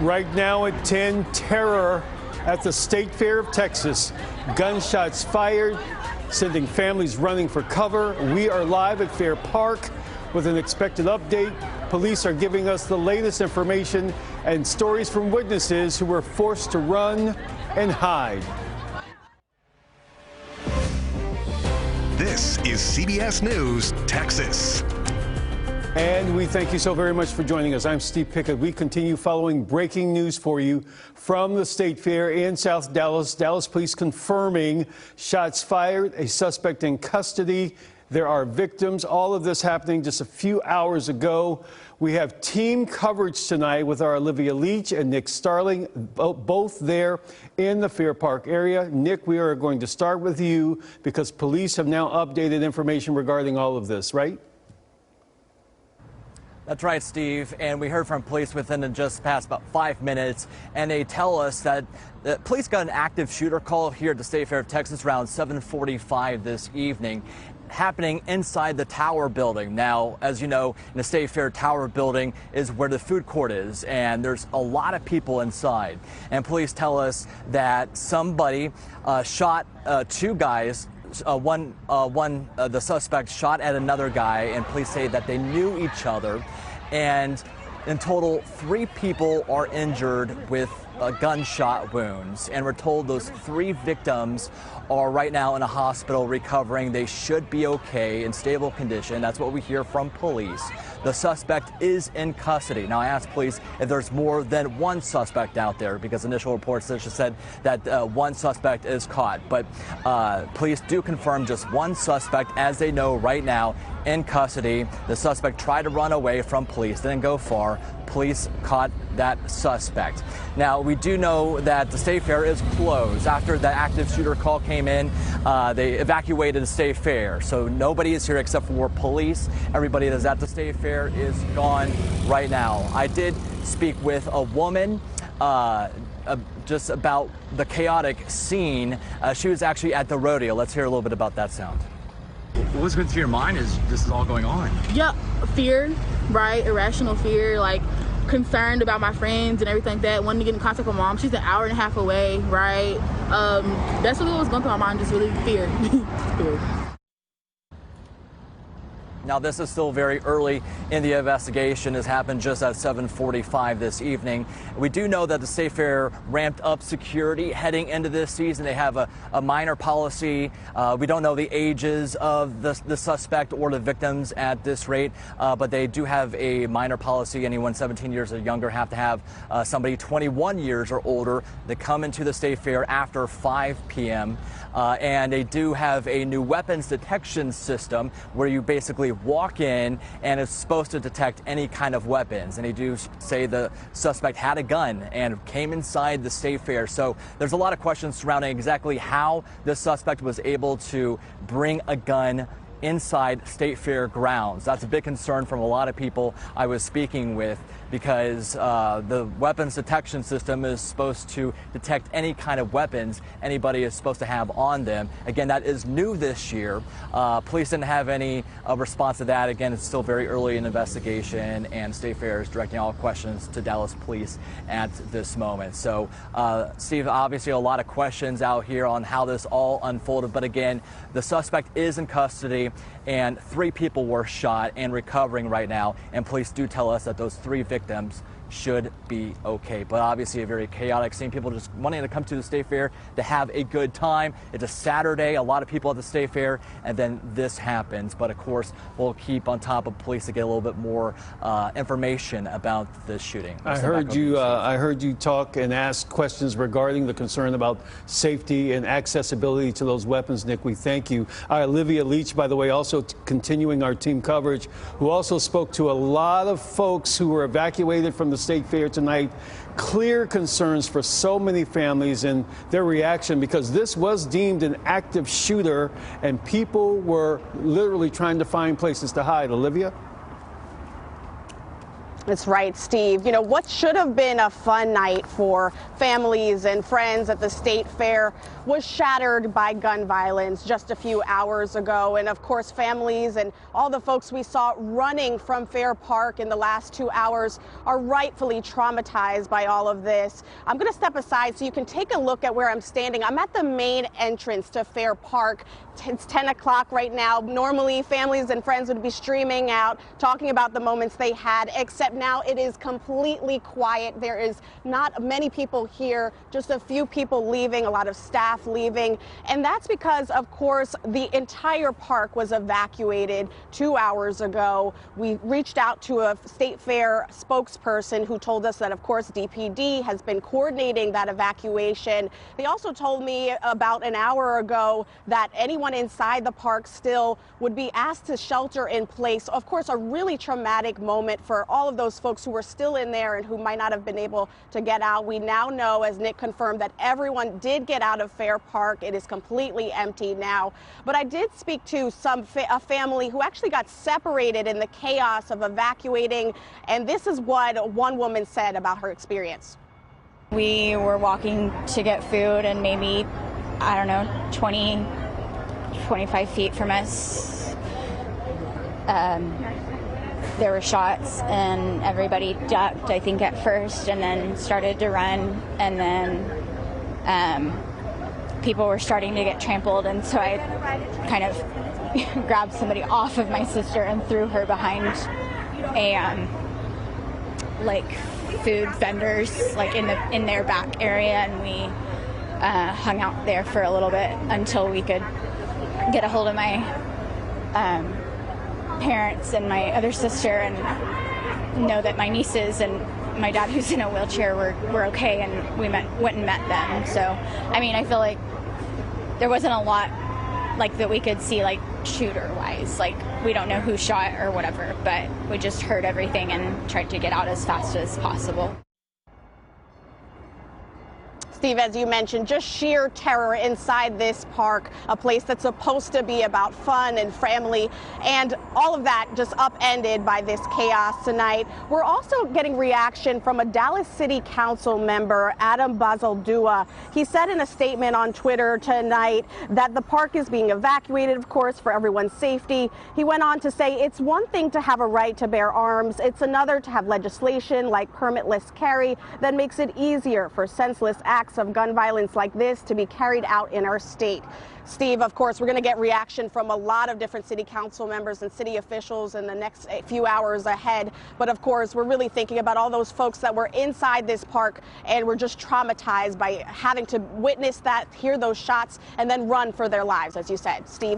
Right now at 10, terror at the State Fair of Texas. Gunshots fired, sending families running for cover. We are live at Fair Park with an expected update. Police are giving us the latest information and stories from witnesses who were forced to run and hide. This is CBS News, Texas. And we thank you so very much for joining us. I'm Steve Pickett. We continue following breaking news for you from the State Fair in South Dallas. Dallas police confirming shots fired, a suspect in custody. There are victims. All of this happening just a few hours ago. We have team coverage tonight with our Olivia Leach and Nick Starling, both there in the Fair Park area. Nick, we are going to start with you because police have now updated information regarding all of this, right? That's right, Steve. And we heard from police within just past about 5 minutes, and they tell us that the police got an active shooter call here at the State Fair of Texas around 7:45 this evening, happening inside the Tower building. Now, as you know, in the State Fair Tower building is where the food court is, and there's a lot of people inside. And police tell us that somebody shot two guys. The suspect shot at another guy, and police say that they knew each other. And in total, 3 people are injured with gunshot wounds. And we're told those 3 victims are right now in a hospital recovering. They should be okay, in stable condition. That's what we hear from police. The suspect is in custody. Now, I asked police if there's more than one suspect out there, because initial reports just said that one suspect is caught. But police do confirm just one suspect, as they know right now, in custody. The suspect tried to run away from police, didn't go far. Police caught that suspect. Now, we do know that the State Fair is closed. After the active shooter call came in, they evacuated the State Fair. So nobody is here except for police. Everybody that's at the State Fair is gone right now. I did speak with a woman just about the chaotic scene. She was actually at the rodeo. Let's hear a little bit about that sound. What's going through your mind as this is all going on? Yeah, fear, right? Irrational fear, like concerned about my friends and everything like that, wanting to get in contact with my mom. She's an hour and a half away, right? That's really what was going through my mind, just really fear. Fear. Now, this is still very early in the investigation. This happened just at 7:45 this evening. We do know that the State Fair ramped up security heading into this season. They have a minor policy. We don't know the ages of the suspect or the victims at this rate, but they do have a minor policy. Anyone 17 years or younger have to have somebody 21 years or older that come into the State Fair after 5 p.m. And they do have a new weapons detection system where you basically walk in and it's supposed to detect any kind of weapons. And they do say the suspect had a gun and came inside the State Fair. So there's a lot of questions surrounding exactly how the suspect was able to bring a gun inside State Fair grounds. That's a big concern from a lot of people I was speaking with, because the weapons detection system is supposed to detect any kind of weapons anybody is supposed to have on them. Again, that is new this year. Police didn't have any response to that. Again, it's still very early in the investigation, and State Fair is directing all questions to Dallas police at this moment. So, Steve, obviously a lot of questions out here on how this all unfolded, but again, the suspect is in custody, and 3 people were shot and recovering right now, and police do tell us that those 3 victims should be okay. But obviously a very chaotic scene. People just wanting to come to the State Fair to have a good time. It's a Saturday, a lot of people at the State Fair, and then this happens. But of course, we'll keep on top of police to get a little bit more information about this shooting. I heard you talk and ask questions regarding the concern about safety and accessibility to those weapons, Nick. We thank you. Olivia Leach, by the way, also continuing our team coverage, who also spoke to a lot of folks who were evacuated from the State Fair tonight. Clear concerns for so many families and their reaction, because this was deemed an active shooter and people were literally trying to find places to hide. Olivia? That's right, Steve. You know, what should have been a fun night for families and friends at the State Fair was shattered by gun violence just a few hours ago. And of course, families and all the folks we saw running from Fair Park in the last 2 hours are rightfully traumatized by all of this. I'm going to step aside so you can take a look at where I'm standing. I'm at the main entrance to Fair Park. It's 10 o'clock right now. Normally, families and friends would be streaming out, talking about the moments they had, except now it is completely quiet. There is not many people here, just a few people leaving, a lot of staff leaving. And that's because, of course, the entire park was evacuated 2 hours ago. We reached out to a State Fair spokesperson who told us that, of course, DPD has been coordinating that evacuation. They also told me about an hour ago that anyone inside the park still would be asked to shelter in place. Of course, a really traumatic moment for all of those folks who were still in there and who might not have been able to get out. We now know, as Nick confirmed, that everyone did get out of Fair Park. It is completely empty now. But I did speak to a family who actually got separated in the chaos of evacuating, and this is what one woman said about her experience. We were walking to get food, and maybe, I don't know, 25 feet from us, there were shots, and everybody ducked, I think, at first, and then started to run, and then people were starting to get trampled, and so I kind of grabbed somebody off of my sister and threw her behind a like food vendors, like in their back area, and we hung out there for a little bit until we could get a hold of my parents and my other sister and know that my nieces and my dad, who's in a wheelchair, were okay, and we went and met them. So, I mean, I feel like there wasn't a lot like that we could see, like shooter-wise. Like, we don't know who shot or whatever, but we just heard everything and tried to get out as fast as possible. Steve, as you mentioned, just sheer terror inside this park, a place that's supposed to be about fun and family, and all of that just upended by this chaos tonight. We're also getting reaction from a Dallas City Council member, Adam Bazaldua. He said in a statement on Twitter tonight that the park is being evacuated, of course, for everyone's safety. He went on to say it's one thing to have a right to bear arms, it's another to have legislation like permitless carry that makes it easier for senseless acts of gun violence like this to be carried out in our state. Steve, of course, we're going to get reaction from a lot of different city council members and city officials in the next few hours ahead. But of course, we're really thinking about all those folks that were inside this park and were just traumatized by having to witness that, hear those shots, and then run for their lives, as you said. Steve?